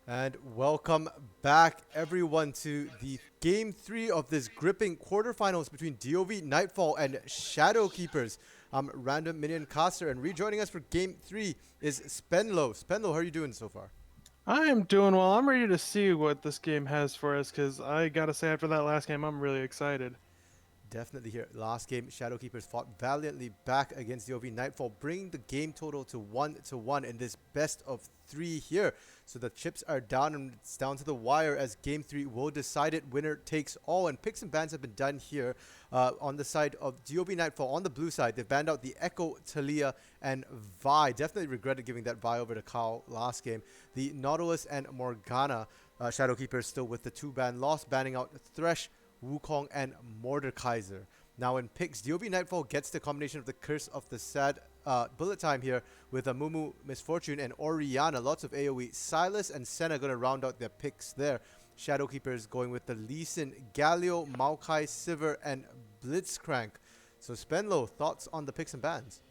And welcome back, everyone, to the Game 3 of this gripping quarterfinals between DoV, Nightfall, and Shadow Keepers. I'm Random Minion Caster, and rejoining us for Game 3 is Spenlo. Spenlo, how are you doing so far? I am doing well. I'm ready to see what this game has for us because I gotta say, after that last game, I'm really excited. Definitely here. Last game, Shadowkeepers fought valiantly back against DoV Nightfall, bringing the game total to 1-1 in this best of 3 here. So the chips are down and it's down to the wire as game 3 will decide it. Winner takes all. And picks and bans have been done here on the side of DoV Nightfall. On the blue side, they've banned out the Echo, Talia, and Vi. Definitely regretted giving that Vi over to Kyle last game. The Nautilus and Morgana Shadowkeepers still with the 2-ban loss, banning out Thresh, Wukong, and Mordekaiser. Now in picks, DoV Nightfall gets the combination of the Curse of the Sad bullet time here with a Mumu Misfortune and Orianna. Lots of AoE. Silas and Senna going to round out their picks there. Shadowkeepers going with the Lee Sin, Galio, Maokai, Sivir, and Blitzcrank. So Spenlo, thoughts on the picks and bans?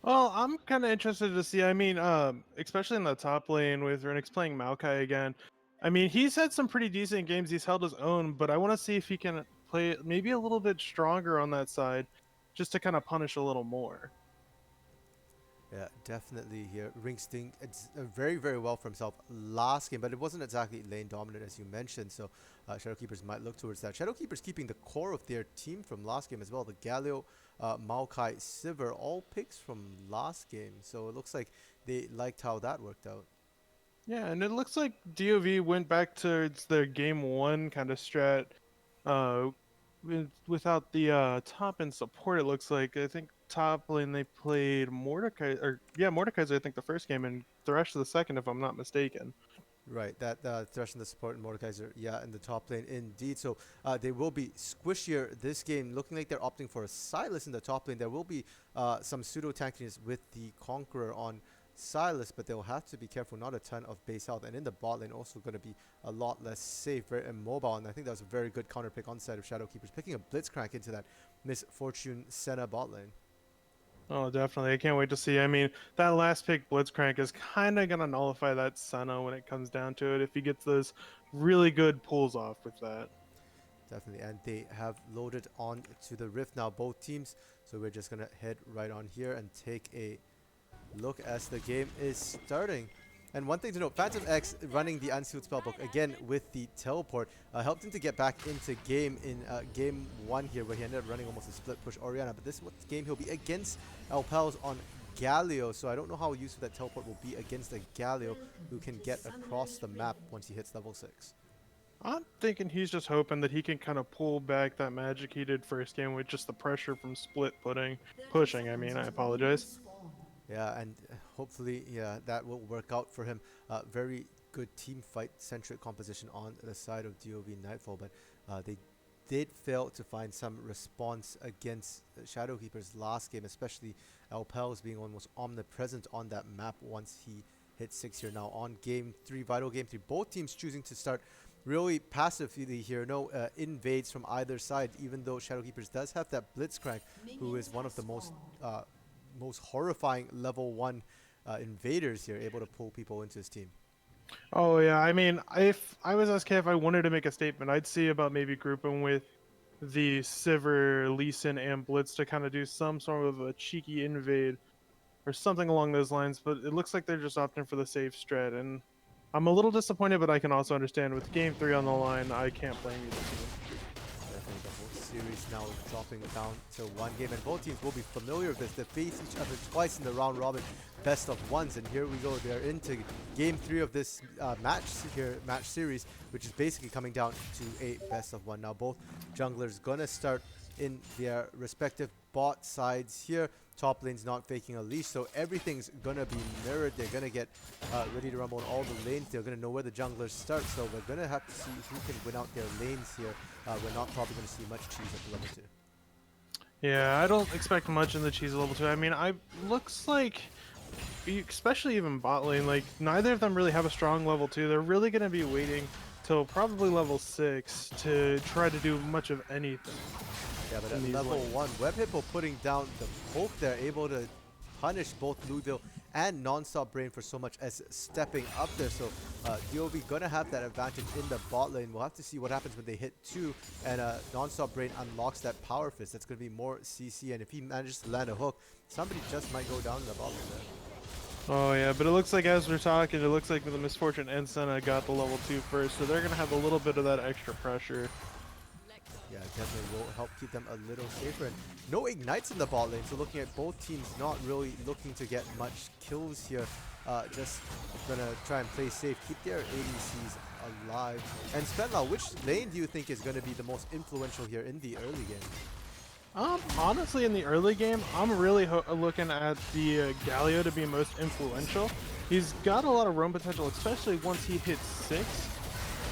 Well, I'm kind of interested to see. Especially in the top lane with Renix playing Maokai again. I mean, he's had some pretty decent games. He's held his own, but I want to see if he can play maybe a little bit stronger on that side, just to kind of punish a little more. Yeah, definitely here. Rinks doing very, very well for himself last game, but it wasn't exactly lane dominant as you mentioned, so Shadowkeepers might look towards that. Shadowkeepers keeping the core of their team from last game as well. The Galio, Maokai, Sivir, all picks from last game, so it looks like they liked how that worked out. Yeah, and it looks like DOV went back towards their game one kind of strat. Uh, without the top end support, it looks like I think top lane they played Mordecai or yeah Mordekaiser I think the first game and Thresh the second if I'm not mistaken. Right, that Thresh and the support and Mordekaiser, yeah, in the top lane indeed. So they will be squishier this game, looking like they're opting for a Silas in the top lane. There will be some pseudo tankiness with the Conqueror on Silas, but they'll have to be careful. Not a ton of base health, and in the bot lane also going to be a lot less safe, very immobile. And I think that was a very good counter pick on the side of Shadowkeepers, picking a Blitzcrank into that Misfortune Senna bot lane. Oh, definitely. I can't wait to see. I mean, that last pick Blitzcrank is kind of gonna nullify that Senna when it comes down to it if he gets those really good pulls off with that. Definitely, and they have loaded on to the Rift now, both teams. So we're just gonna head right on here and take a look as the game is starting. And one thing to note, Phantom X running the Unsealed Spellbook again with the teleport helped him to get back into game in game 1 here, where he ended up running almost a split push Orianna. But this game he'll be against Alpels on Galio, so I don't know how useful that teleport will be against a Galio who can get across the map once he hits level 6. I'm thinking he's just hoping that he can kind of pull back that magic he did first game with just the pressure from split pushing. I mean, I apologize. Yeah, and hopefully, yeah, that will work out for him. Very good team fight centric composition on the side of DoV Nightfall, but they did fail to find some response against Shadowkeepers last game, especially Alpels being almost omnipresent on that map once he hit 6 here. Now on game 3, vital game 3, both teams choosing to start really passively here. No invades from either side, even though Shadowkeepers does have that Blitzcrank, who is one of the most horrifying level 1 invaders here, able to pull people into his team. Oh yeah, I mean, if I was SK, if I wanted to make a statement, I'd see about maybe grouping with the Sivir, Lee Sin, and Blitz to kind of do some sort of a cheeky invade or something along those lines. But it looks like they're just opting for the safe strat, and I'm a little disappointed, but I can also understand with game 3 on the line, I can't blame either team. Definitely the whole series now dropping down to one game, and both teams will be familiar with this. They face each other twice in the round robin best of ones, and here we go. They're into game 3 of this match series, which is basically coming down to a best of one. Now both junglers gonna start in their respective bot sides here. Top lane's not faking a leash, so everything's gonna be mirrored. They're gonna get ready to rumble in all the lanes. They're gonna know where the junglers start, so we're gonna have to see who can win out their lanes here. We're not probably gonna see much cheese at the level 2. Yeah, I don't expect much in the cheese level 2. I mean, I looks like, especially even bot lane, like neither of them really have a strong level 2. They're really going to be waiting till probably level 6 to try to do much of anything. Yeah, but at level 1, Web Hippo putting down the poke there, able to punish both Louisville and Non-Stop Brain for so much as stepping up there. So DOV gonna have that advantage in the bot lane. We'll have to see what happens when they hit 2 and Non-Stop Brain unlocks that Power Fist. That's gonna be more CC, and if he manages to land a hook, somebody just might go down in the bot lane there. Oh yeah, but it looks like as we're talking, it looks like the Misfortune and Senna got the level 2 first, so they're gonna have a little bit of that extra pressure. Yeah, definitely will help keep them a little safer. And no ignites in the bot lane, so looking at both teams not really looking to get much kills here. Just gonna try and play safe, keep their ADCs alive. And Spenlau, which lane do you think is gonna be the most influential here in the early game? Honestly, in the early game, I'm really looking at the Galio to be most influential. He's got a lot of roam potential, especially once he hits 6.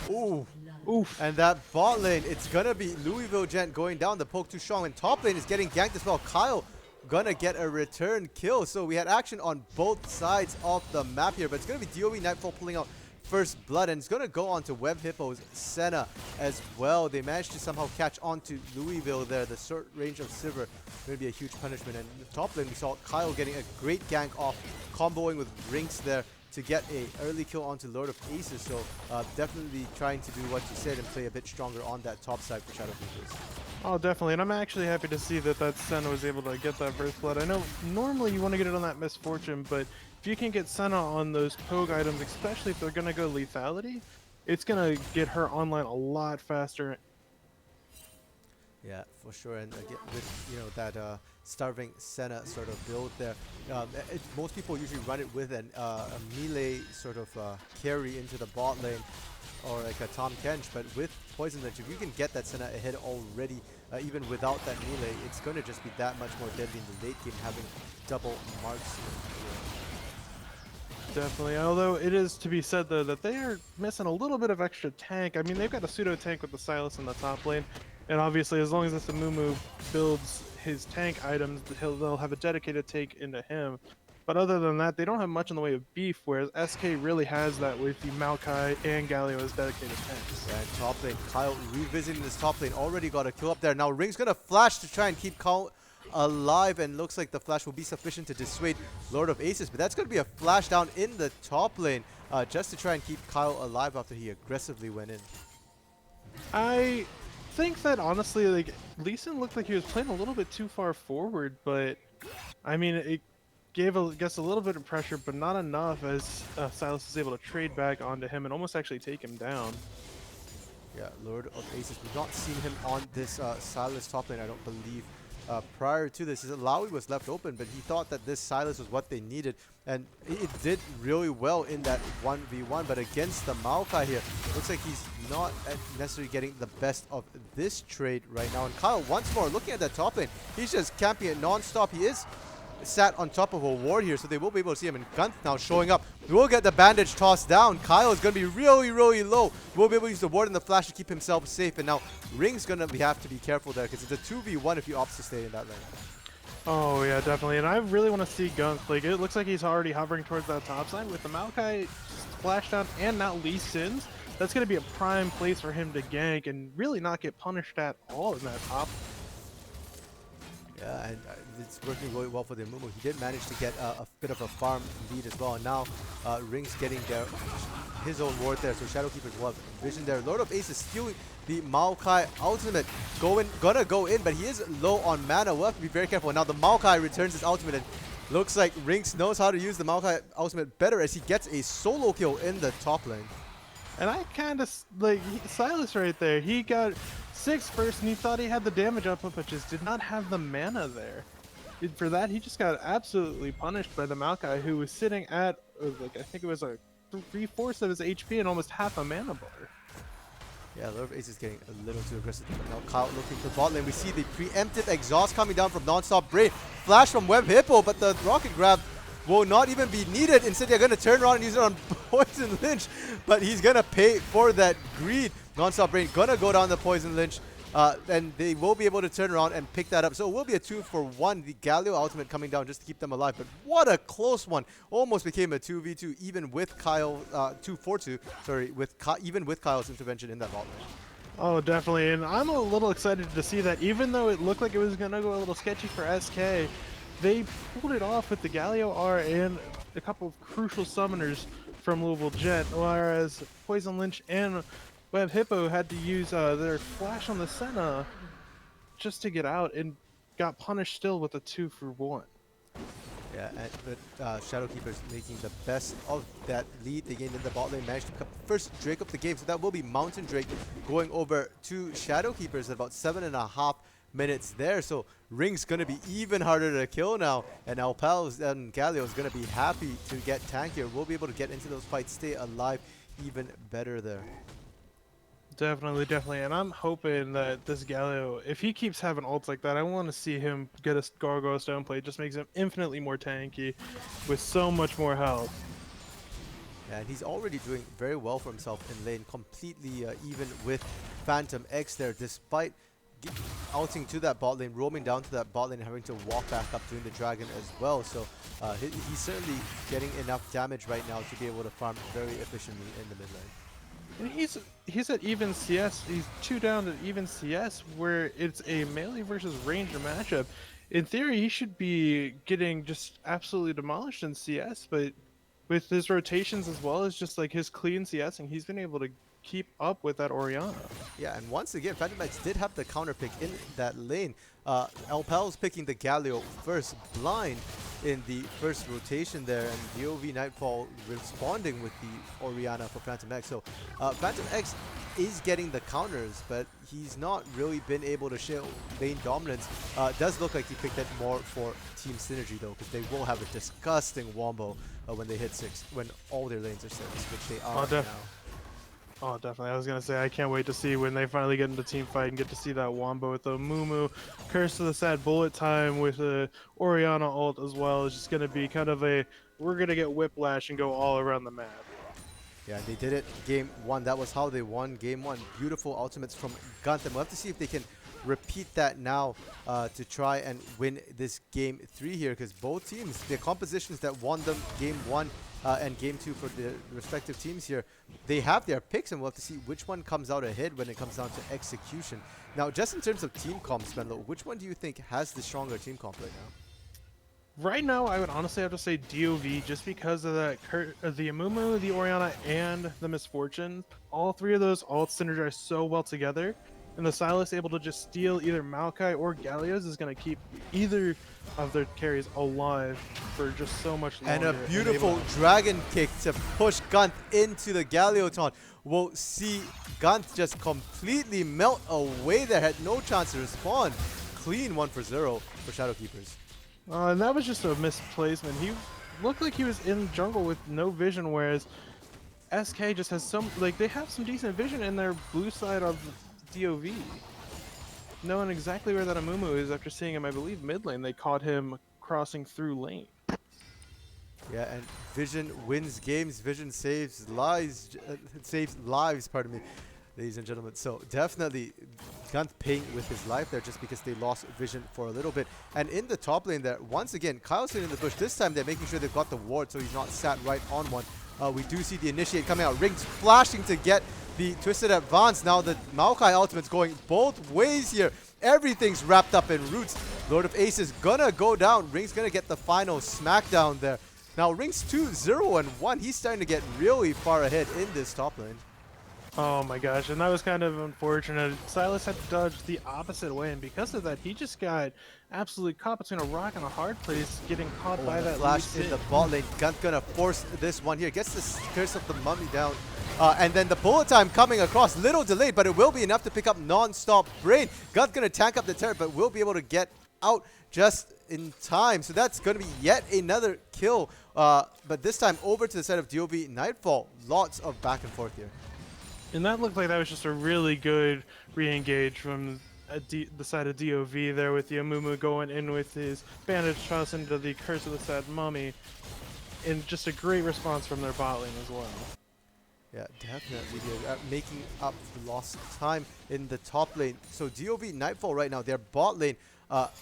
Ooh. Oof. And that bot lane, it's gonna be Louisville Gent going down. The poke too strong, and top lane is getting ganked as well. Kyle gonna get a return kill. So we had action on both sides of the map here, but it's gonna be DOV Nightfall pulling out first blood, and it's gonna go on to Web Hippo's Senna as well. They managed to somehow catch on to Louisville there. The short range of Sivir gonna be a huge punishment. And in the top lane, we saw Kyle getting a great gank off, comboing with Rinks there to get a early kill onto Lord of Aces. So definitely trying to do what you said and play a bit stronger on that top side for Shadow Keepers. Oh, definitely, and I'm actually happy to see that Senna was able to get that first blood. I know normally you want to get it on that Misfortune, but if you can get Senna on those poke items, especially if they're going to go lethality, it's going to get her online a lot faster. Yeah, for sure. And again, with that starving Senna sort of build there, most people usually run it with a melee sort of carry into the bot lane, or like a Tom Kench. But with Poison Lynch, if you can get that Senna ahead already, even without that melee, it's going to just be that much more deadly in the late game, having double marks. Definitely, although it is to be said though that they are missing a little bit of extra tank. I mean, they've got a pseudo tank with the Silas in the top lane, and obviously as long as this Amumu builds his tank items, they'll have a dedicated tank into him. But other than that, they don't have much in the way of beef, whereas SK really has that with the Maokai and Galio as dedicated tanks. Yeah, and top lane, Kyle revisiting this top lane, already got a kill up there. Now Ring's gonna flash to try and keep Kyle alive, and looks like the flash will be sufficient to dissuade Lord of Aces, but that's going to be a flash down in the top lane just to try and keep Kyle alive after he aggressively went in. I think that honestly, like, Lee Sin looked like he was playing a little bit too far forward, but I mean, it gave a little bit of pressure, but not enough, as Silas is able to trade back onto him and almost actually take him down. Yeah, Lord of Aces, we've not seen him on this Silas top lane, I don't believe. Prior to this, Laui was left open, but he thought that this Silas was what they needed, and it did really well in that 1v1. But against the Maokai here, looks like he's not necessarily getting the best of this trade right now. And Kyle, once more, looking at that top lane, he's just camping it non-stop. He is sat on top of a ward here, so they will be able to see him. And Gunth now showing up. We'll get the bandage tossed down. Kyle is going to be really, really low. We'll be able to use the ward and the flash to keep himself safe. And now Ring's going to have to be careful there, because it's a 2v1 if he opts to stay in that lane. Oh yeah, definitely. And I really want to see Gunth. Like, it looks like he's already hovering towards that top side with the Maokai splashdown and now Lee Sin's. That's going to be a prime place for him to gank and really not get punished at all in that top. Yeah, and it's working really well for the Amumu. He did manage to get a bit of a farm lead as well. And now Ring's getting his own ward there, so Shadowkeepers will have vision there. Lord of Aces stealing the Maokai ultimate. Gonna go in, but he is low on mana. We'll have to be very careful. Now the Maokai returns his ultimate, and looks like Rinks knows how to use the Maokai ultimate better, as he gets a solo kill in the top lane. And I kind of, like, Silas right there, he got 6 first and he thought he had the damage up, but just did not have the mana there. For that, he just got absolutely punished by the Maokai, who was sitting at, like, I think it was like 3/4 of his HP and almost half a mana bar. Yeah, Lord of Aces getting a little too aggressive. But now Kyle looking for bot lane. We see the preemptive exhaust coming down from Non-Stop Brain. Flash from Web Hippo, but the rocket grab will not even be needed. Instead, they're going to turn around and use it on Poison Lynch, but he's going to pay for that greed. Non-Stop Brain going to go down the Poison Lynch, and they will be able to turn around and pick that up. So it will be a 2-for-1. The Galio ultimate coming down just to keep them alive, but what a close one. Almost became a 2v2, even with Kyle, 2-for-2, sorry, even with Kyle's intervention in that bot lane. Oh, definitely, and I'm a little excited to see that. Even though it looked like it was going to go a little sketchy for SK, they pulled it off with the Galio R and a couple of crucial summoners from Louisville Jet, whereas Poison Lynch and Web Hippo had to use their flash on the Senna just to get out and got punished still with a 2-for-1. Yeah, but Shadowkeepers making the best of that lead they gained in the bot lane, managed to pick up the first Drake of the game. So that will be Mountain Drake going over to Shadowkeepers at about 7.5 minutes there. So Ring's going to be even harder to kill now. And Alpals and Galio is going to be happy to get tankier. We'll be able to get into those fights, stay alive even better there. Definitely, definitely. And I'm hoping that this Galio, if he keeps having ults like that, I want to see him get a Gargoyle Stone Plate. It just makes him infinitely more tanky with so much more health. Yeah, and he's already doing very well for himself in lane, completely even with Phantom X there, despite outing to that bot lane, roaming down to that bot lane, and having to walk back up doing the dragon as well. So he's certainly getting enough damage right now to be able to farm very efficiently in the mid lane. And he's at even CS. He's 2 down at even CS, where it's a melee versus ranger matchup. In theory, he should be getting just absolutely demolished in CS, but with his rotations as well as just like his clean CSing, he's been able to keep up with that Orianna. Yeah, and once again, Phantom X did have the counter pick in that lane. Alpal's picking the Galio first, blind in the first rotation there, and DoV Nightfall responding with the Orianna for Phantom X. So Phantom X is getting the counters, but he's not really been able to show lane dominance. Does look like he picked it more for team synergy though, because they will have a disgusting wombo when they hit 6, when all their lanes are 6, which they are now. Oh, definitely. I was going to say, I can't wait to see when they finally get into team fight and get to see that wombo with the Mumu. Curse of the Sad Bullet time with the Orianna ult as well. It's just going to be kind of a, we're going to get whiplash and go all around the map. Yeah, they did it game 1. That was how they won game 1. Beautiful ultimates from Gunther. We'll have to see if they can repeat that now to try and win this game 3 here, because both teams, the compositions that won them game 1 and game 2 for the respective teams here, they have their picks, and we'll have to see which one comes out ahead when it comes down to execution. Now, just in terms of team comps, Menlo, which one do you think has the stronger team comp right now? Right now, I would honestly have to say DoV, just because of that the Amumu, the Orianna, and the Misfortune. All 3 of those ults synergize so well together, and the Sylas able to just steal either Maokai or Galio's is going to keep either of their carries alive for just so much longer. And a beautiful dragon kick to push Gunt into the Galio taunt. We'll see Gunt just completely melt away there, had no chance to respond. Clean 1-for-0 for Shadowkeepers. And that was just a misplacement. He looked like he was in jungle with no vision, whereas SK just has some, like, they have some decent vision in their blue side of DoV. Knowing exactly where that Amumu is after seeing him, I believe, mid lane, they caught him crossing through lane. Yeah, and Vision wins games. Vision saves lives, pardon me, ladies and gentlemen. So definitely Gunt paying with his life there, just because they lost Vision for a little bit. And in the top lane there, once again, Kyle's sitting in the bush. This time they're making sure they've got the ward so he's not sat right on one. We do see the initiate coming out. Ring's flashing to get the Twisted Advance. Now the Maokai ultimate's going both ways here. Everything's wrapped up in roots. Lord of Ace is gonna go down. Ring's gonna get the final smackdown there. Now Ring's 2-0-1. He's starting to get really far ahead in this top lane. Oh my gosh, and that was kind of unfortunate. Sylas had to dodge the opposite way, and because of that, he just got absolutely caught between a rock and a hard place, getting caught by that flash in the bot lane. Gunt gonna force this one here. Gets the Curse of the Mummy down. And then the bullet time coming across, little delayed, but it will be enough to pick up non-stop Brain. Gunt's gonna tank up the turret, but will be able to get out just in time. So that's gonna be yet another kill, but this time over to the side of DoV Nightfall. Lots of back and forth here. And that looked like that was just a really good re-engage from the side of DoV there, with the Amumu going in with his bandage toss into the Curse of the Sad Mummy. And just a great response from their bot lane as well. Yeah, definitely. They're making up the lost time in the top lane. So DoV Nightfall right now, their bot lane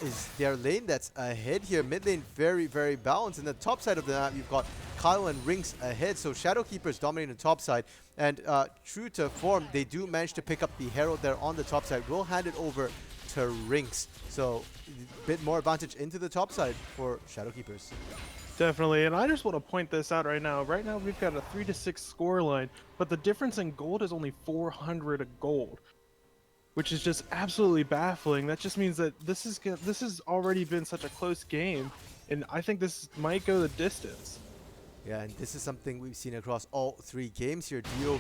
is their lane that's ahead here. Mid lane very, very balanced. In the top side of the map, you've got Kyle and Rings ahead. So Shadowkeepers dominating the top side. And true to form, they do manage to pick up the Herald there on the top side. We'll hand it over to Rinks. So a bit more advantage into the top side for Shadowkeepers. Definitely, and I just want to point this out right now. Right now, we've got a 3-6 score line, but the difference in gold is only 400 of gold, which is just absolutely baffling. That just means that this has already been such a close game, and I think this might go the distance. Yeah, and this is something we've seen across all 3 games here. DoV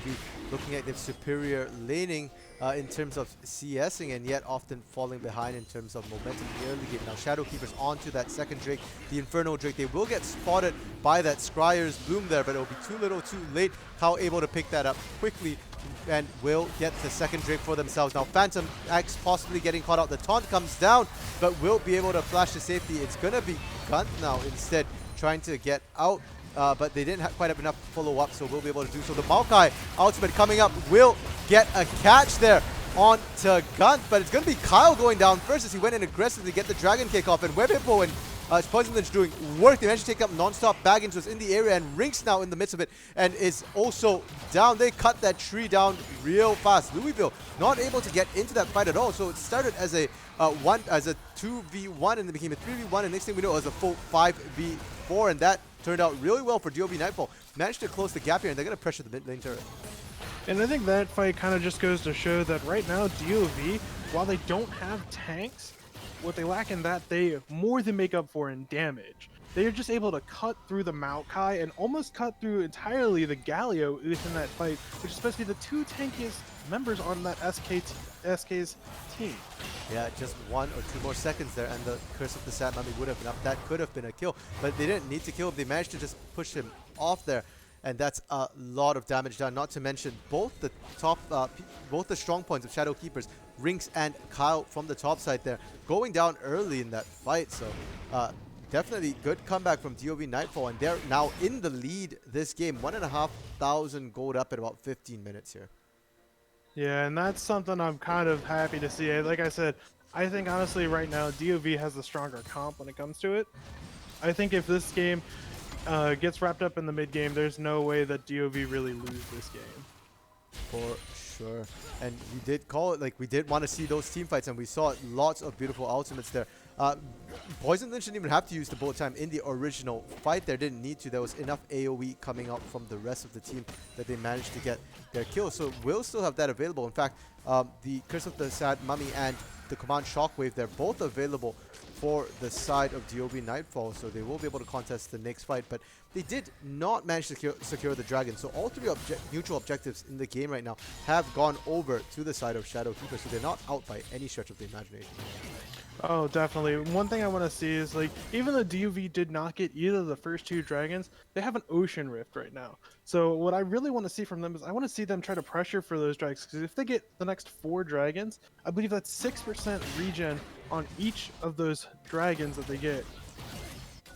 looking at their superior laning in terms of CSing, and yet often falling behind in terms of momentum in the early game. Now Shadowkeepers onto that second Drake, the Inferno Drake. They will get spotted by that Scryer's Bloom there, but it'll be too little too late. How able to pick that up quickly and will get the second Drake for themselves. Now Phantom X possibly getting caught out. The taunt comes down, but will be able to flash to safety. It's going to be Gunt now instead, trying to get out. But they didn't quite have enough follow-up, so we'll be able to do so. The Maokai ultimate coming up will get a catch there onto Gunt, but it's going to be Kyle going down first as he went in aggressively to get the Dragon Kick off, and Web Hippo and Poison Lynch doing work. They managed to take up non-stop. Baggins was in the area, and Rinks now in the midst of it and is also down. They cut that tree down real fast. Louisville not able to get into that fight at all, so it started as a 2v1 and then became a 3v1, and next thing we know it was a full 5v4, and that turned out really well for DoV Nightfall. Managed to close the gap here, and they're going to pressure the mid lane turret. And I think that fight kind of just goes to show that right now DoV, while they don't have tanks, what they lack in that, they more than make up for in damage. They are just able to cut through the Maokai and almost cut through entirely the Galio within that fight, which is supposed to be the 2 tankiest members on that SK's team. Yeah, just 1 or 2 more seconds there, and the Curse of the Sad Mummy would have been up. That could have been a kill, but they didn't need to kill him. They managed to just push him off there, and that's a lot of damage done. Not to mention both the both the strong points of Shadowkeepers, Rinks and Kyle from the top side there, going down early in that fight. So definitely good comeback from DoV Nightfall, and they're now in the lead this game. 1,500 gold up at about 15 minutes here. Yeah, and that's something I'm kind of happy to see. Like I said, I think honestly right now DoV has the stronger comp when it comes to it. I think if this game gets wrapped up in the mid game, there's no way that DoV really lose this game. For sure. And we did call it, like, we did want to see those team fights, and we saw lots of beautiful ultimates there. Poison Lynch didn't even have to use the bullet time in the original fight there. Didn't need to. There was enough AoE coming out from the rest of the team that they managed to get their kill. So we'll still have that available. In fact, the Curse of the Sad Mummy and the Command Shockwave, they're both available for the side of DoV Nightfall, so they will be able to contest the next fight. But they did not manage to secure the dragon, so all 3 neutral objectives in the game right now have gone over to the side of Shadowkeeper, so they're not out by any stretch of the imagination. Oh, definitely. One thing I want to see is, like, even though DoV did not get either of the first 2 dragons, they have an Ocean Rift right now. So what I really want to see from them is I want to see them try to pressure for those dragons, because if they get the next 4 dragons, I believe that's 6% regen on each of those dragons that they get.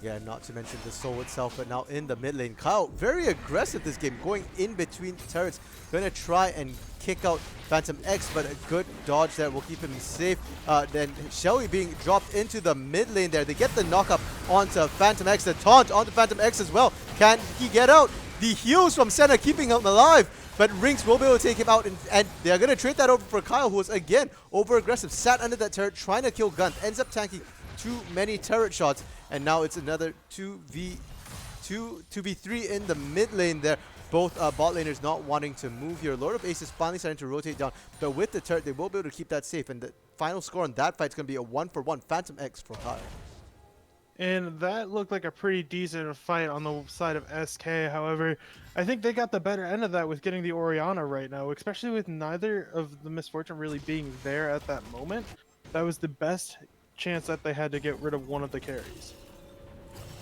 Yeah, not to mention the soul itself, but now in the mid lane. Kyle, very aggressive this game, going in between turrets. Going to try and kick out Phantom X, but a good dodge there will keep him safe. Then Shelly being dropped into the mid lane there. They get the knock up onto Phantom X, the taunt onto Phantom X as well. Can he get out? The heals from Senna keeping him alive, but Rinks will be able to take him out, and they're going to trade that over for Kyle, who was again over aggressive, sat under that turret trying to kill Gunt, ends up tanking too many turret shots, and now it's another 2v3 in the mid lane there. Both bot laners not wanting to move here. Lord of Ace is finally starting to rotate down, but with the turret they will be able to keep that safe, and the final score on that fight is going to be a 1-for-1 Phantom X for Kyle. And that looked like a pretty decent fight on the side of SK. However, I think they got the better end of that with getting the Orianna right now, especially with neither of the Misfortune really being there at that moment. That was the best chance that they had to get rid of one of the carries.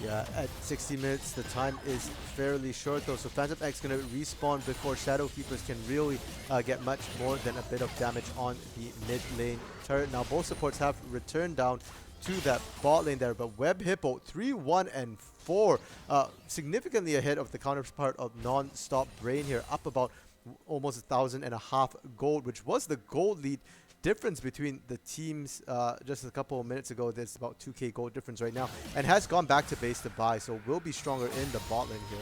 Yeah, at 60 minutes, the time is fairly short though, so Phantom X going to respawn before Shadowkeepers can really get much more than a bit of damage on the mid lane turret. Now both supports have returned down to that bot lane there, but Web Hippo 3-1-4, significantly ahead of the counterpart of Non-Stop Brain here, up about almost 1,500 gold, which was the gold lead difference between the teams just a couple of minutes ago. There's about 2k gold difference right now, and has gone back to base to buy, so will be stronger in the bot lane here.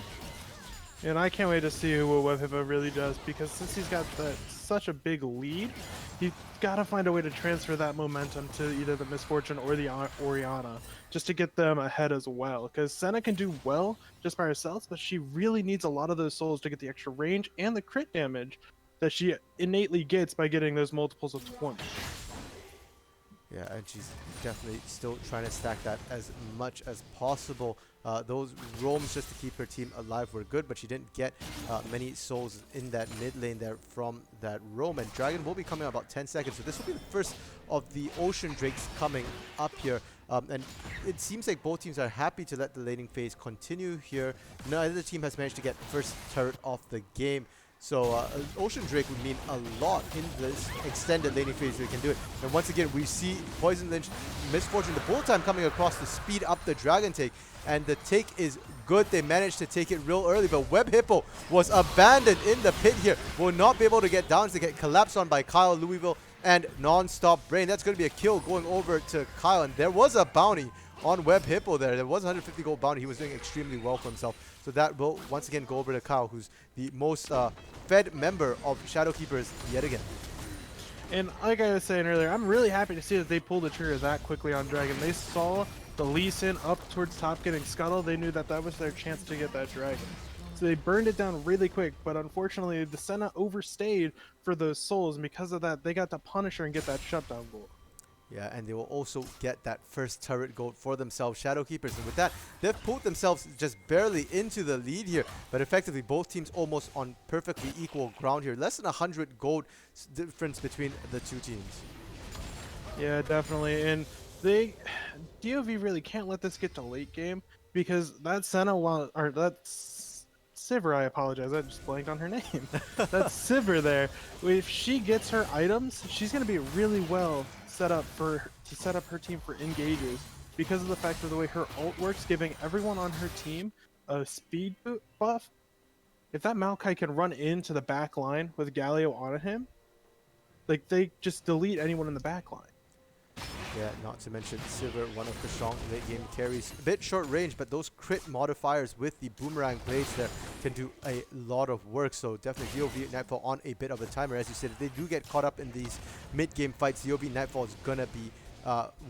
And I can't wait to see what Web Hippo really does, because since he's got such a big lead, you gotta find a way to transfer that momentum to either the Misfortune or the Oriana, just to get them ahead as well. Because Senna can do well just by herself, but she really needs a lot of those souls to get the extra range and the crit damage that she innately gets by getting those multiples of 20. Yeah, and she's definitely still trying to stack that as much as possible. Those roams just to keep her team alive were good, but she didn't get many souls in that mid lane there from that roam. And Dragon will be coming out about 10 seconds, so this will be the first of the Ocean Drakes coming up here. And it seems like both teams are happy to let the laning phase continue here. Neither team has managed to get first turret off the game. So Ocean Drake would mean a lot in this extended laning phase. They can do it. And once again, we see Poison Lynch, Misfortune, the bullet time coming across to speed up the Dragon take. And the take is good. They managed to take it real early, but Web Hippo was abandoned in the pit here. Will not be able to get down. They get collapsed on by Kyle, Louisville, and Non-Stop Brain. That's going to be a kill going over to Kyle. And there was a bounty on Web Hippo there. There was 150 gold bounty. He was doing extremely well for himself. So that will once again go over to Kyle, who's the most fed member of Shadowkeepers yet again. And like I was saying earlier, I'm really happy to see that they pulled the trigger that quickly on Dragon. They saw the Lee Sin up towards top getting scuttled. They knew that that was their chance to get that Dragon. So they burned it down really quick, but unfortunately the Senna overstayed for those souls, and because of that, they got to punish her and get that shutdown goal. Yeah, and they will also get that first turret gold for themselves, Shadowkeepers. And with that, they've pulled themselves just barely into the lead here. But effectively, both teams almost on perfectly equal ground here. Less than 100 gold difference between the two teams. Yeah, definitely. And DoV really can't let this get to late game, because that Senna, or that's Sivir, I apologize, I just blanked on her name. That's Sivir there. If she gets her items, she's going to be really well set up to set up her team for engages, because of the fact of the way her ult works, giving everyone on her team a speed buff. If that Maokai can run into the back line with Galio on him, like, they just delete anyone in the back line. Yeah, not to mention Sivir, one of the strong late game carries. A bit short range, but those crit modifiers with the boomerang blades there can do a lot of work. So definitely DoV Nightfall on a bit of a timer. As you said, if they do get caught up in these mid-game fights, DoV Nightfall is going to be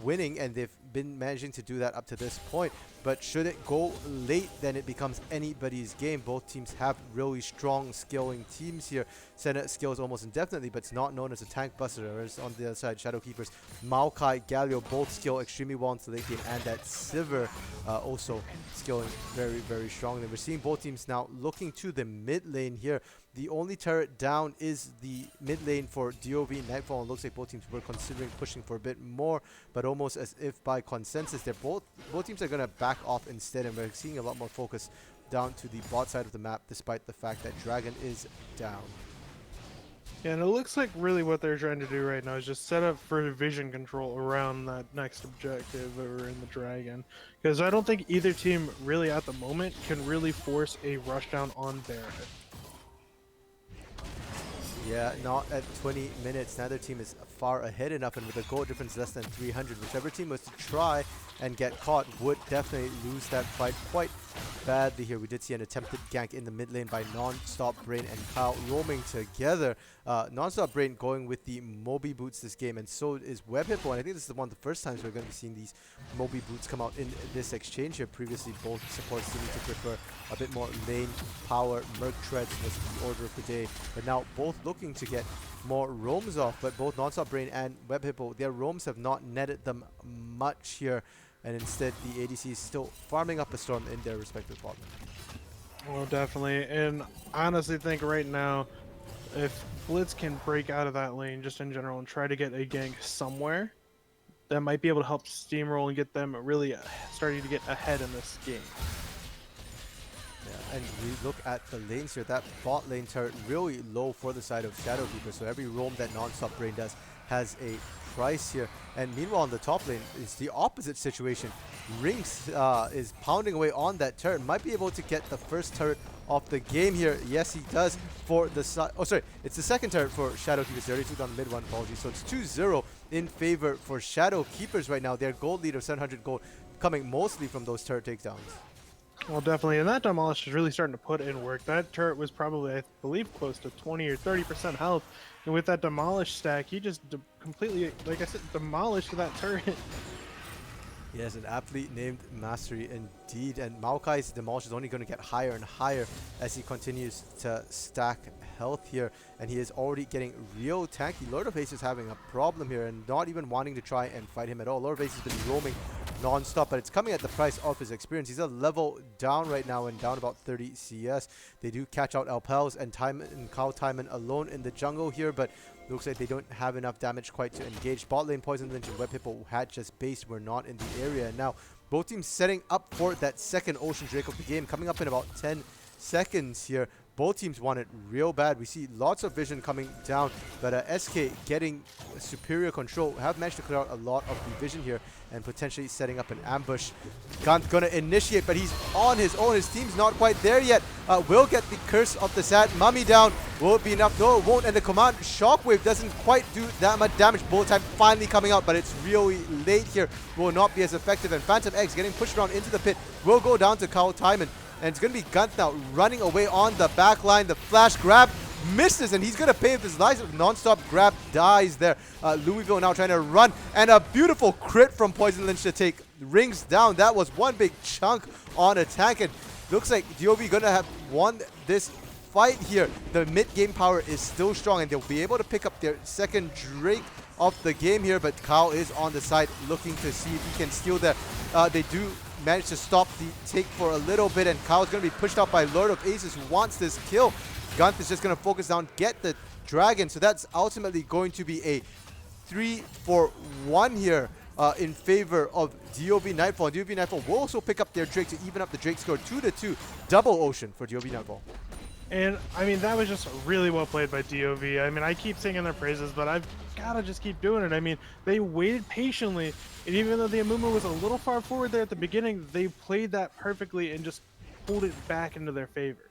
winning, and they've been managing to do that up to this point. But should it go late, then it becomes anybody's game. Both teams have really strong skilling teams here. Senna skills almost indefinitely, but it's not known as a tank buster. Whereas on the other side, Shadowkeepers, Maokai, Galio both skill extremely well into the late game, and that Sivir also skilling very, very strongly. We're seeing both teams now looking to the mid lane here. The only turret down is the mid lane for DoV Nightfall. It looks like both teams were considering pushing for a bit more, but almost as if by consensus, they're both teams are going to back off instead, and we're seeing a lot more focus down to the bot side of the map, despite the fact that Dragon is down. Yeah, and it looks like really what they're trying to do right now is just set up for vision control around that next objective over in the Dragon. Because I don't think either team really at the moment can really force a rushdown on Baron. Yeah, not at 20 minutes. Neither team is far ahead enough, and with a goal difference less than 300, whichever team was to try and get caught would definitely lose that fight quite badly here. We did see an attempted gank in the mid lane by Non-Stop Brain and Kyle roaming together. Non-Stop Brain going with the Moby Boots this game, and so is Web Hippo, and I think this is one of the first times we're going to be seeing these Moby Boots come out in this exchange here. Previously, both supports seeming to prefer a bit more lane power. Merc Treads was the order of the day, but now both looking to get more roams off, but both Non-Stop Brain and Web Hippo, their roams have not netted them much here, and instead the ADC is still farming up a storm in their respective bot lane. Well, definitely, and I honestly think right now, if Blitz can break out of that lane just in general and try to get a gank somewhere, that might be able to help steamroll and get them really starting to get ahead in this game. Yeah, and we look at the lanes here. That bot lane turret really low for the side of Shadowkeeper, so every roam that Non-Stop Brain does has a price here. And meanwhile on the top lane is the opposite situation. Rinks is pounding away on that turret, might be able to get the first turret of the game here. Yes, he does for the side. Oh, sorry, it's the second turret for Shadowkeepers. They already took down the mid one, apologies. So it's 2-0 in favor for Shadowkeepers right now. Their gold lead of 700 gold coming mostly from those turret takedowns. Well, definitely, and that Demolish is really starting to put in work. That turret was probably, I believe, close to 20 or 30% health, and with that Demolish stack, he just completely, like I said, demolished that turret. Yes, an aptly named mastery indeed. And Maokai's demolish is only going to get higher and higher as he continues to stack health here. And he is already getting real tanky. Lord of Ace is having a problem here and not even wanting to try and fight him at all. Lord of Ace has been roaming non-stop, but it's coming at the price of his experience. He's a level down right now and down about 30 CS. They do catch out Alpels and Kyle Timon alone in the jungle here, but looks like they don't have enough damage quite to engage. Bot lane, Poison Lynch and Web Hippo had just based, were not in the area. And now both teams setting up for that second Ocean Drake of the game, coming up in about 10 seconds here. Both teams want it real bad. We see lots of vision coming down, but SK getting superior control, have managed to clear out a lot of the vision here and potentially setting up an ambush. Gunt's gonna initiate, but he's on his own. His team's not quite there yet. Will get the Curse of the Sat Mummy down. Will it be enough? No, it won't. And the command Shockwave doesn't quite do that much damage. Bullet time finally coming out, but it's really late here. Will not be as effective. And Phantom Eggs getting pushed around into the pit will go down to Kyle Timon. And it's going to be Gunt now running away on the back line. The flash grab misses, and he's going to pay with his life. Non-stop grab dies there. Louisville now trying to run. And a beautiful crit from Poison Lynch to take rings down. That was one big chunk on a tank. And looks like DoV going to have won this fight here. The mid-game power is still strong, and they'll be able to pick up their second Drake of the game here. But Kyle is on the side looking to see if he can steal there. They do managed to stop the take for a little bit, and Kyle's going to be pushed out by Lord of Aces, who wants this kill. Gunt is just going to focus down, get the dragon, so that's ultimately going to be a 3-for-1 here in favor of DoV Nightfall. And DoV Nightfall will also pick up their Drake to even up the Drake score 2-2. Double Ocean for DoV Nightfall. And I mean, that was just really well played by DoV. I mean, I keep singing their praises, but I've gotta just keep doing it. I mean, they waited patiently, and even though the Amumu was a little far forward there at the beginning, they played that perfectly and just pulled it back into their favor.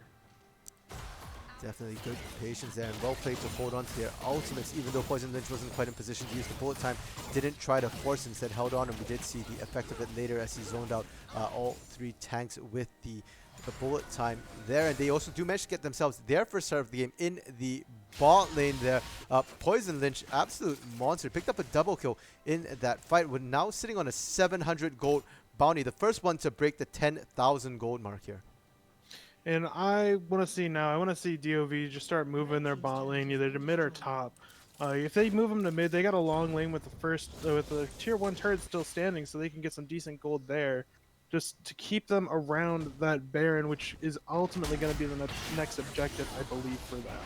Definitely good patience there, and well played to hold on to their ultimates, even though Poison Lynch wasn't quite in position to use the bullet time. Didn't try to force, instead held on, and we did see the effect of it later as he zoned out all three tanks with the bullet time there. And they also do manage to get themselves their first start of the game in the bot lane there. Poison Lynch, absolute monster, picked up a double kill in that fight. We're now sitting on a 700 gold bounty, the first one to break the 10,000 gold mark here. And I want to see now, I want to see DoV just start moving their bot lane either to mid or top. If they move them to mid, they got a long lane with the first, with the tier 1 turret still standing, so they can get some decent gold there, just to keep them around that Baron, which is ultimately going to be the next objective, I believe, for that.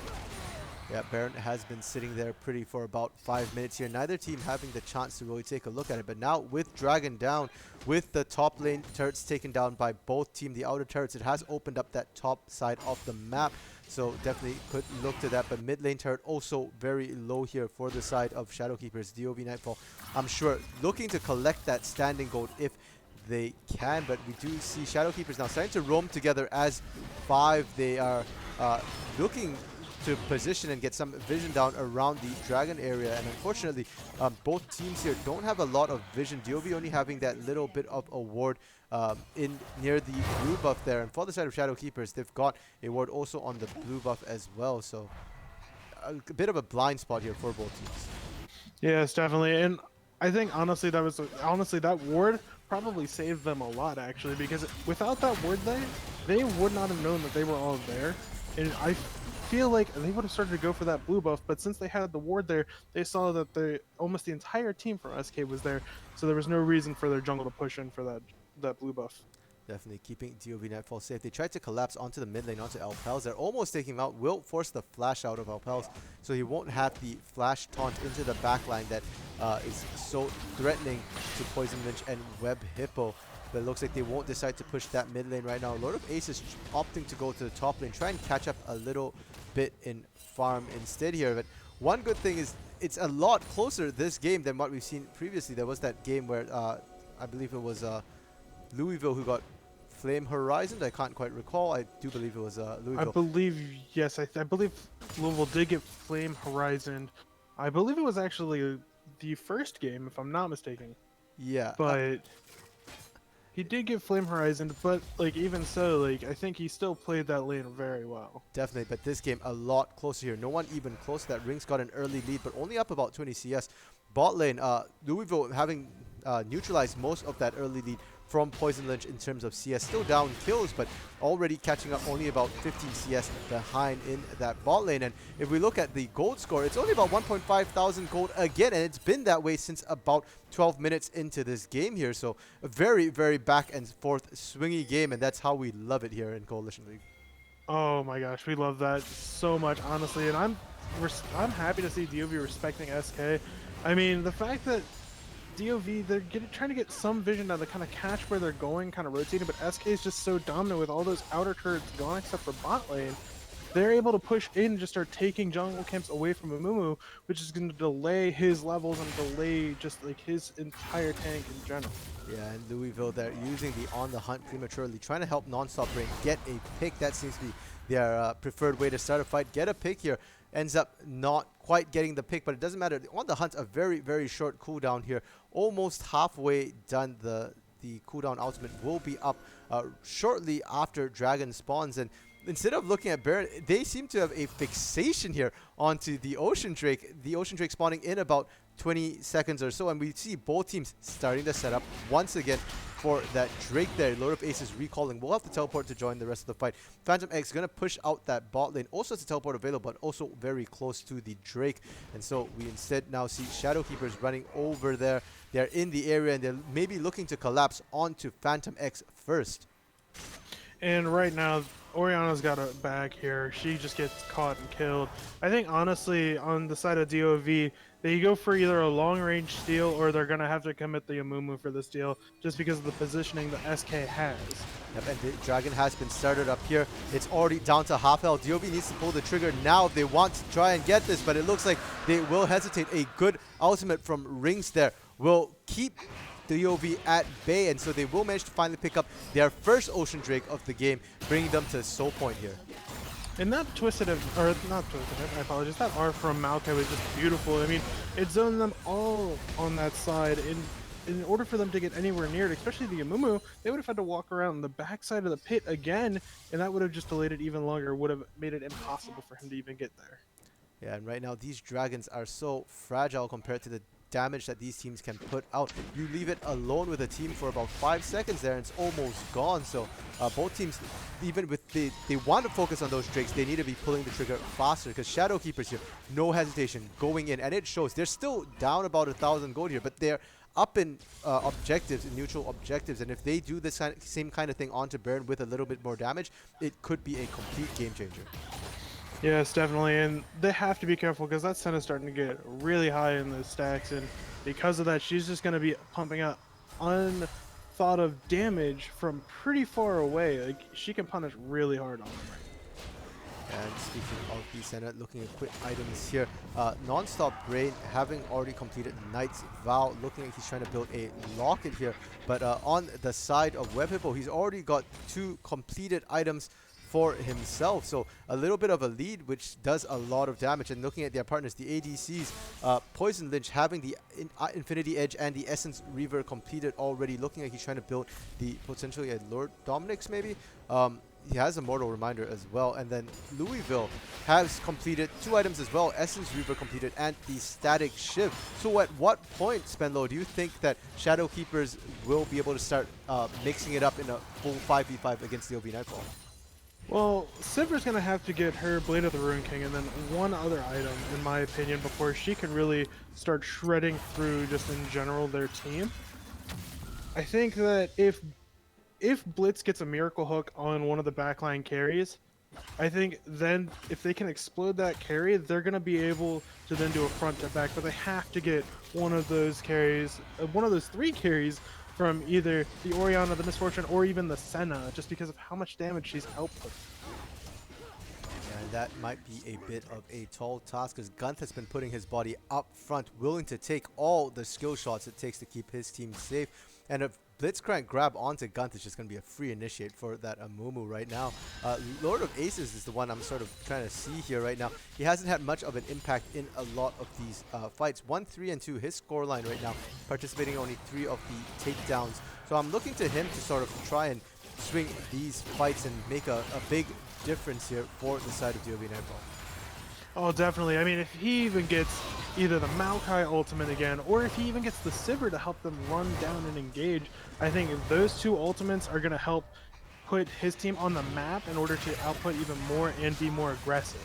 Yeah, Baron has been sitting there pretty for about 5 minutes here. Neither team having the chance to really take a look at it. But now with Dragon down, with the top lane turrets taken down by both teams, the outer turrets, it has opened up that top side of the map. So definitely could look to that. But mid lane turret also very low here for the side of Shadowkeepers. DoV Nightfall, I'm sure, looking to collect that standing gold if they can. But we do see Shadowkeepers now starting to roam together as 5. They are looking to position and get some vision down around the dragon area, and unfortunately both teams here don't have a lot of vision. DoV only having that little bit of a ward in near the blue buff there, and for the side of Shadowkeepers, they've got a ward also on the blue buff as well, so a bit of a blind spot here for both teams. Yes, definitely. And I think honestly that ward probably saved them a lot, actually, because without that ward they would not have known that they were all there. And I feel like they would have started to go for that blue buff, but since they had the ward there, they saw that almost the entire team from SK was there, so there was no reason for their jungle to push in for that blue buff. Definitely keeping DoV Nightfall safe. They tried to collapse onto the mid lane, onto Alpels. They're almost taking him out. Will force the flash out of Alpels, so he won't have the flash taunt into the backline that is so threatening to Poison Lynch and Web Hippo. But it looks like they won't decide to push that mid lane right now. Lord of Ace is opting to go to the top lane, try and catch up a little bit in farm instead here. But one good thing is it's a lot closer this game than what we've seen previously. There was that game where I believe it was Louisville who got Flame Horizon. I can't quite recall. I do believe it was Louisville. I believe, yes, I believe Louisville did get Flame Horizon. I believe it was actually the first game, if I'm not mistaken. Yeah. But He did get Flame Horizon, but like even so, like I think he still played that lane very well. Definitely, but this game a lot closer here. No one even close. That Ring's got an early lead, but only up about 20 CS. Bot lane, Louisville having neutralized most of that early lead from Poison Lynch in terms of CS. Still down kills, but already catching up only about 15 CS behind in that bot lane. And if we look at the gold score, it's only about 1.5 thousand gold again, and it's been that way since about 12 minutes into this game here. So a very, very back and forth swingy game, and that's how we love it here in Coalition League. Oh my gosh, we love that so much, honestly, and I'm happy to see DoV respecting SK. I mean, the fact that DoV trying to get some vision now to kind of catch where they're going, kind of rotating, but SK is just so dominant with all those outer turrets gone except for bot lane. They're able to push in and just start taking jungle camps away from Amumu, which is going to delay his levels and delay just like his entire tank in general. Yeah, and Louisville, they're using the on the hunt prematurely, trying to help Nonstop Brain get a pick. That seems to be their preferred way to start a fight. Get a pick here. Ends up not quite getting the pick, but it doesn't matter. On the hunt's a very, very short cooldown here. Almost halfway done. The cooldown ultimate will be up shortly after Dragon spawns. And instead of looking at Baron, they seem to have a fixation here onto the Ocean Drake. The Ocean Drake spawning in about 20 seconds or so, and we see both teams starting to set up once again for that Drake there. Lord of Aces recalling. We'll have to teleport to join the rest of the fight. Phantom X going to push out that bot lane. Also has a teleport available, but also very close to the Drake. And so we instead now see Shadow Keepers running over there. They're in the area, and they're maybe looking to collapse onto Phantom X first. And right now, Oriana's got a bag here. She just gets caught and killed. I think, honestly, on the side of DoV, they go for either a long-range steal or they're going to have to commit the Amumu for the steal just because of the positioning that SK has. Yep, and the Dragon has been started up here. It's already down to half health. DoV needs to pull the trigger now if they want to try and get this, but it looks like they will hesitate. A good ultimate from Rings there will keep DoV at bay, and so they will manage to finally pick up their first Ocean Drake of the game, bringing them to Soul Point here. And that I apologize, that R from Maokai was just beautiful. I mean, it zoned them all on that side. In order for them to get anywhere near it, especially the Amumu, they would have had to walk around the backside of the pit again, and that would have just delayed it even longer, would have made it impossible for him to even get there. Yeah, and right now these Dragons are so fragile compared to the damage that these teams can put out. You leave it alone with a team for about 5 seconds there and it's almost gone. So both teams, even with they want to focus on those Drakes, they need to be pulling the trigger faster because Shadow Keepers here, no hesitation going in, and it shows. They're still down about 1,000 gold here, but they're up in objectives, in neutral objectives, and if they do this same kind of thing onto Baron with a little bit more damage, it could be a complete game changer. Yes, definitely, and they have to be careful because that Senna's starting to get really high in the stacks, and because of that, she's just going to be pumping out unthought of damage from pretty far away. Like, she can punish really hard on them right now. And speaking of the Senna, looking at quick items here, Nonstop Brain having already completed Knight's Vow, looking like he's trying to build a locket here, but on the side of Web Hippo, he's already got 2 completed items for himself, so a little bit of a lead, which does a lot of damage. And looking at their partners, the ADCs, Poison Lynch having the Infinity Edge and the Essence Reaver completed already, looking like he's trying to build the potentially a Lord Dominic's maybe. He has a Mortal Reminder as well, and then Louisville has completed 2 items as well, Essence Reaver completed and the Static Shiv. So at what point, Spenlow, do you think that Shadow Keepers will be able to start mixing it up in a full 5v5 against DoV Nightfall? Well, Sivir's going to have to get her Blade of the Ruin King and then one other item, in my opinion, before she can really start shredding through just in general their team. I think that if Blitz gets a Miracle Hook on one of the backline carries, I think then if they can explode that carry, they're going to be able to then do a front to back, but they have to get one of those carries, one of those 3 carries from either the Oriana, the Misfortune, or even the Senna, just because of how much damage she's output. And that might be a bit of a tall task because Gunth has been putting his body up front, willing to take all the skill shots it takes to keep his team safe. And if Blitzcrank grab onto Gunth, it's just going to be a free initiate for that Amumu right now. Lord of Aces is the one I'm sort of trying to see here right now. He hasn't had much of an impact in a lot of these fights. 1, 3, and 2, his scoreline right now, participating only 3 of the takedowns. So I'm looking to him to sort of try and swing these fights and make a big difference here for the side of DoVN Nightfall. Oh, definitely. I mean, if he even gets either the Maokai ultimate again, or if he even gets the Sivir to help them run down and engage, I think those 2 ultimates are going to help put his team on the map in order to output even more and be more aggressive.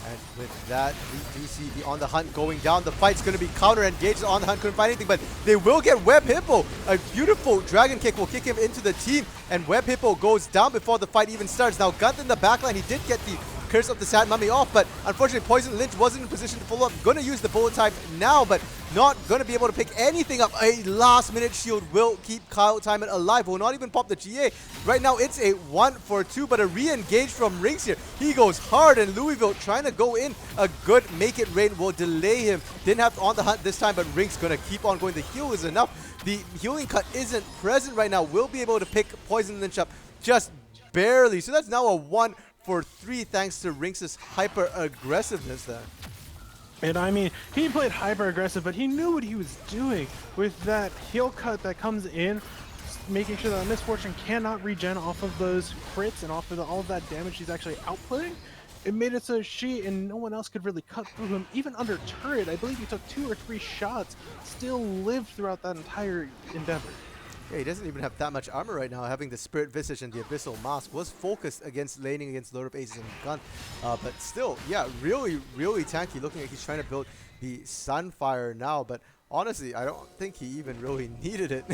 And with that, we do see the On the Hunt going down. The fight's going to be counter-engaged. On the Hunt couldn't find anything, but they will get Web Hippo. A beautiful Dragon Kick will kick him into the team, and Web Hippo goes down before the fight even starts. Now, Gunth in the backline, he did get the Curse of the Sand Mummy off, but unfortunately Poison Lynch wasn't in position to follow up. Gonna use the bullet time now, but not gonna be able to pick anything up. A last minute shield will keep Kyle Timon alive. Will not even pop the GA. Right now it's a 1 for 2, but a re-engage from Rinks here. He goes hard, and Louisville trying to go in. A good make it rain will delay him. Didn't have On the Hunt this time, but Rinks gonna keep on going. The heal is enough. The healing cut isn't present right now. Will be able to pick Poison Lynch up just barely. So that's now a 1 for 3 thanks to Rinks' hyper aggressiveness there. And I mean, he played hyper aggressive, but he knew what he was doing with that heal cut that comes in, making sure that Misfortune cannot regen off of those crits and off of all of that damage he's actually outputting. It made it so she and no one else could really cut through him. Even under turret, I believe he took 2 or 3 shots, still lived throughout that entire endeavor. Yeah, he doesn't even have that much armor right now. Having the Spirit Visage and the Abyssal Mask was focused against laning against Lord of Aces and Gun. But still, yeah, really, really tanky. Looking like he's trying to build the Sunfire now. But honestly, I don't think he even really needed it.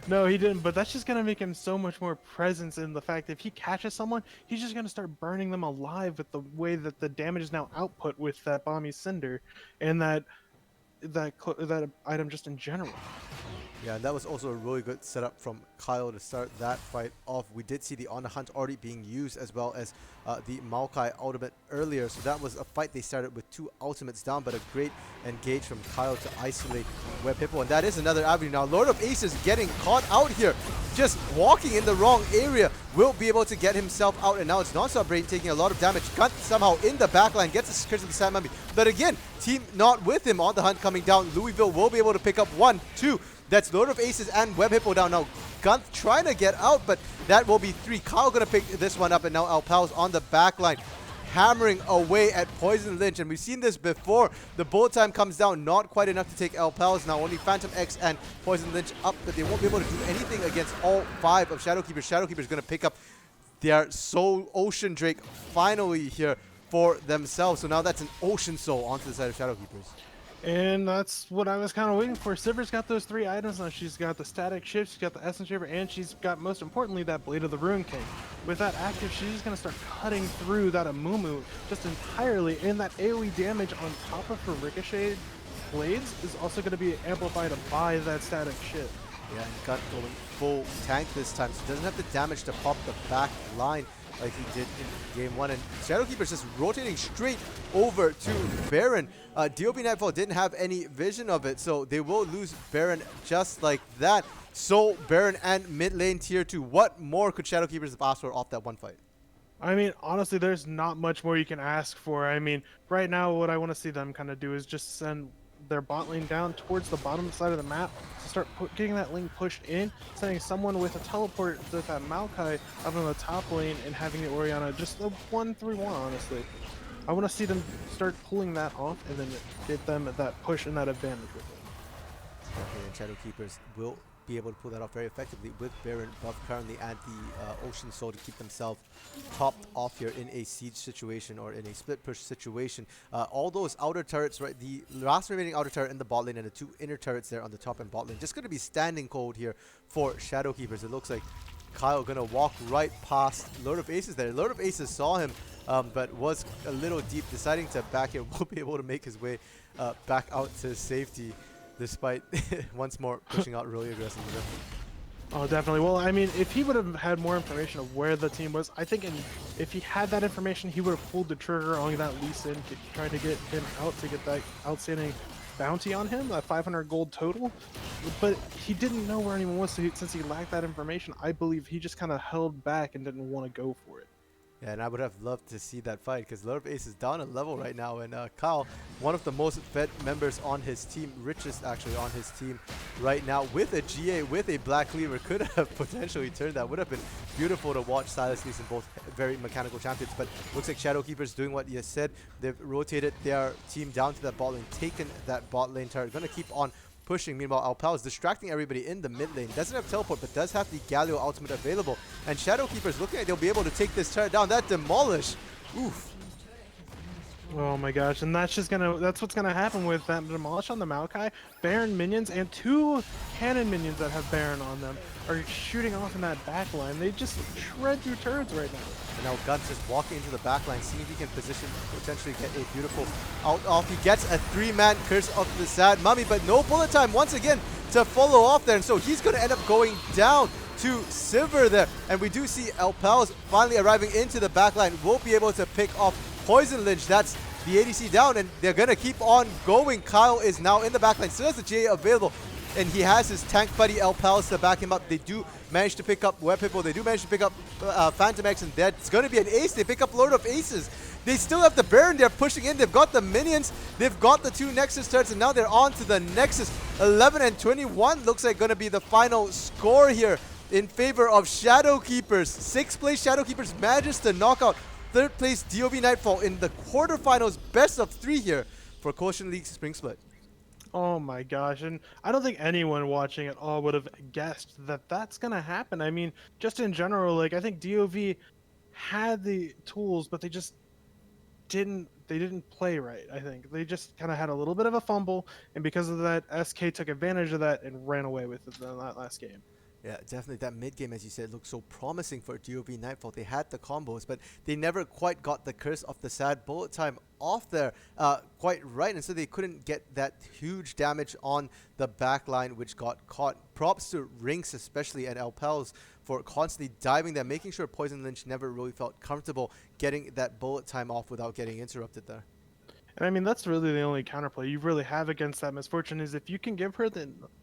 No, he didn't, but that's just going to make him so much more presence in the fact that if he catches someone, he's just going to start burning them alive with the way that the damage is now output with that Bomby Cinder and that item just in general. Yeah, and that was also a really good setup from Kyle to start that fight off. We did see the On the Hunt already being used, as well as the Maokai ultimate earlier. So that was a fight they started with 2 ultimates down, but a great engage from Kyle to isolate Web Hippo. And that is another avenue. Now, Lord of Aces getting caught out here, just walking in the wrong area, will be able to get himself out. And now it's Non-Stop Brain taking a lot of damage. Gunth somehow in the backline gets the Curse of the Sand Mummy. But again, team not with him. On the Hunt coming down. Louisville will be able to pick up 1, 2. That's Lord of Aces and Web Hippo down. Now, Gunth trying to get out, but that will be 3. Kyle going to pick this one up, and now Alpal's on the back line, hammering away at Poison Lynch. And we've seen this before. The bullet time comes down, not quite enough to take Alpal's. Now only Phantom X and Poison Lynch up, but they won't be able to do anything against all 5 of Shadowkeepers. Shadowkeepers going to pick up their Soul Ocean Drake finally here for themselves. So now that's an Ocean Soul onto the side of Shadowkeepers. And that's what I was kind of waiting for. Sivir's got those 3 items now. She's got the Static Shift, she's got the Essence Shaper, and she's got, most importantly, that Blade of the Ruin King. With that active, she's just going to start cutting through that Amumu just entirely. And that AoE damage on top of her Ricochet blades is also going to be amplified by that Static Shift. Yeah, and Gunth going full tank this time, so doesn't have the damage to pop the back line like he did in game 1. And Shadowkeeper's just rotating straight over to Baron. DoVN Nightfall didn't have any vision of it, so they will lose Baron just like that. So Baron and mid lane tier 2. What more could Shadowkeepers have asked for off that one fight? I mean, honestly, there's not much more you can ask for. I mean, right now what I want to see them kind of do is just send their bot lane down towards the bottom side of the map to start getting that lane pushed in, sending someone with a teleport with that Maokai up in the top lane and having the Orianna just a 1-3-1, honestly. I want to see them start pulling that off and then get them that push and that advantage with it. Okay, and Shadowkeepers will be able to pull that off very effectively with Baron buff currently and the Ocean Soul to keep themselves topped off here in a siege situation or in a split push situation. All those outer turrets, right, the last remaining outer turret in the bot lane and the 2 inner turrets there on the top and bot lane, just going to be standing cold here for Shadowkeepers. It looks like Kyle going to walk right past Lord of Aces there. Lord of Aces saw him, but was a little deep, deciding to back it. Will be able to make his way back out to safety, despite once more pushing out really aggressively. Oh, definitely. Well, I mean, if he would have had more information of where the team was, I think if he had that information, he would have pulled the trigger on that Lee Sin, trying to get him out to get that outstanding bounty on him, that 500 gold total, but he didn't know where anyone was, so since he lacked that information, I believe he just kind of held back and didn't want to go for it. Yeah, and I would have loved to see that fight because Lord of Ace is down a level right now. And Kyle, one of the most fed members on his team, richest actually on his team right now, with a GA, with a Black Cleaver, could have potentially turned that. Would have been beautiful to watch Silas Lee in both very mechanical champions. But looks like Shadowkeeper's doing what you said. They've rotated their team down to that bot lane, taken that bot lane turret. Going to keep on pushing. Meanwhile, Alpal is distracting everybody in the mid lane. Doesn't have teleport, but does have the Galio ultimate available. And Shadowkeeper's looking like they'll be able to take this turret down. That demolish. Oof. Oh my gosh, and that's what's gonna happen with that demolish on the Maokai. Baron minions and 2 cannon minions that have Baron on them are shooting off in that back line. They just shred through turrets right now. And now Guns just walking into the back line, seeing if he can position, potentially get a beautiful out off. He gets a 3-man Curse of the Sad Mummy, but no bullet time once again to follow off there. And so he's going to end up going down to Silver there. And we do see Alpals finally arriving into the back line. Won't be able to pick off Poison Lynch. That's the ADC down, and they're going to keep on going. Kyle is now in the back line. Still has the GA available, and he has his tank buddy Alpals to back him up. They do manage to pick up Web Hippo. They do manage to pick up Phantom X, and that's going to be an ace. They pick up Lord of Aces. They still have the Baron. They're pushing in. They've got the minions. They've got the 2 Nexus turrets, and now they're on to the Nexus. 11 and 21 looks like going to be the final score here in favor of Shadowkeepers. 6th place Shadowkeepers manages to knock out 3rd place DoV Nightfall in the quarterfinals, best of 3 here for Quotient League Spring Split. Oh my gosh, and I don't think anyone watching it all would have guessed that that's gonna happen. I mean, just in general, like, I think DoV had the tools, but they just didn't play right. I think they just kind of had a little bit of a fumble, and because of that, SK took advantage of that and ran away with it in that last game. Yeah, definitely that mid game, as you said, looked so promising for DoV Nightfall. They had the combos, but they never quite got the Curse of the Sad bullet time off there quite right, and so they couldn't get that huge damage on the back line, which got caught. Props to Rinks especially and Alpels for constantly diving there, making sure Poison Lynch never really felt comfortable getting that bullet time off without getting interrupted there. And I mean, that's really the only counterplay you really have against that Misfortune, is if you can give her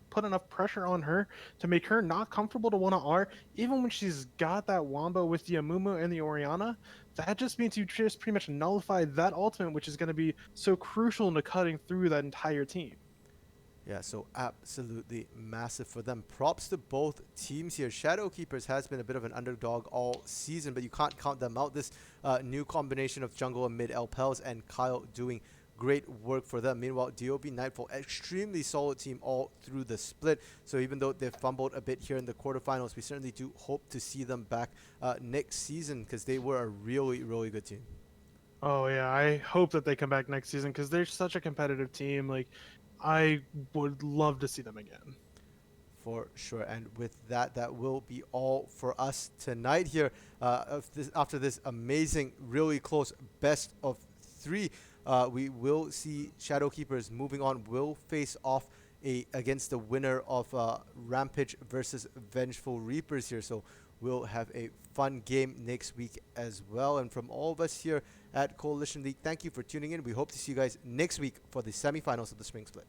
put enough pressure on her to make her not comfortable to want to R, even when she's got that Wombo with the Amumu and the Orianna, that just means you just pretty much nullify that ultimate, which is going to be so crucial into cutting through that entire team. Yeah, so absolutely massive for them. Props to both teams here. Shadowkeepers has been a bit of an underdog all season, but you can't count them out. This new combination of jungle and mid Alpels and Kyle doing great work for them. Meanwhile, DoV Nightfall, extremely solid team all through the split. So even though they've fumbled a bit here in the quarterfinals, we certainly do hope to see them back next season, because they were a really, really good team. Oh yeah, I hope that they come back next season, because they're such a competitive team. Like, I would love to see them again. For sure. And with that, that will be all for us tonight here. After this amazing, really close best of 3, we will see Shadowkeepers moving on, will face off against the winner of Rampage versus Vengeful Reapers here. So we'll have a fun game next week as well. And from all of us here at Coalition League, thank you for tuning in. We hope to see you guys next week for the semifinals of the Spring Split.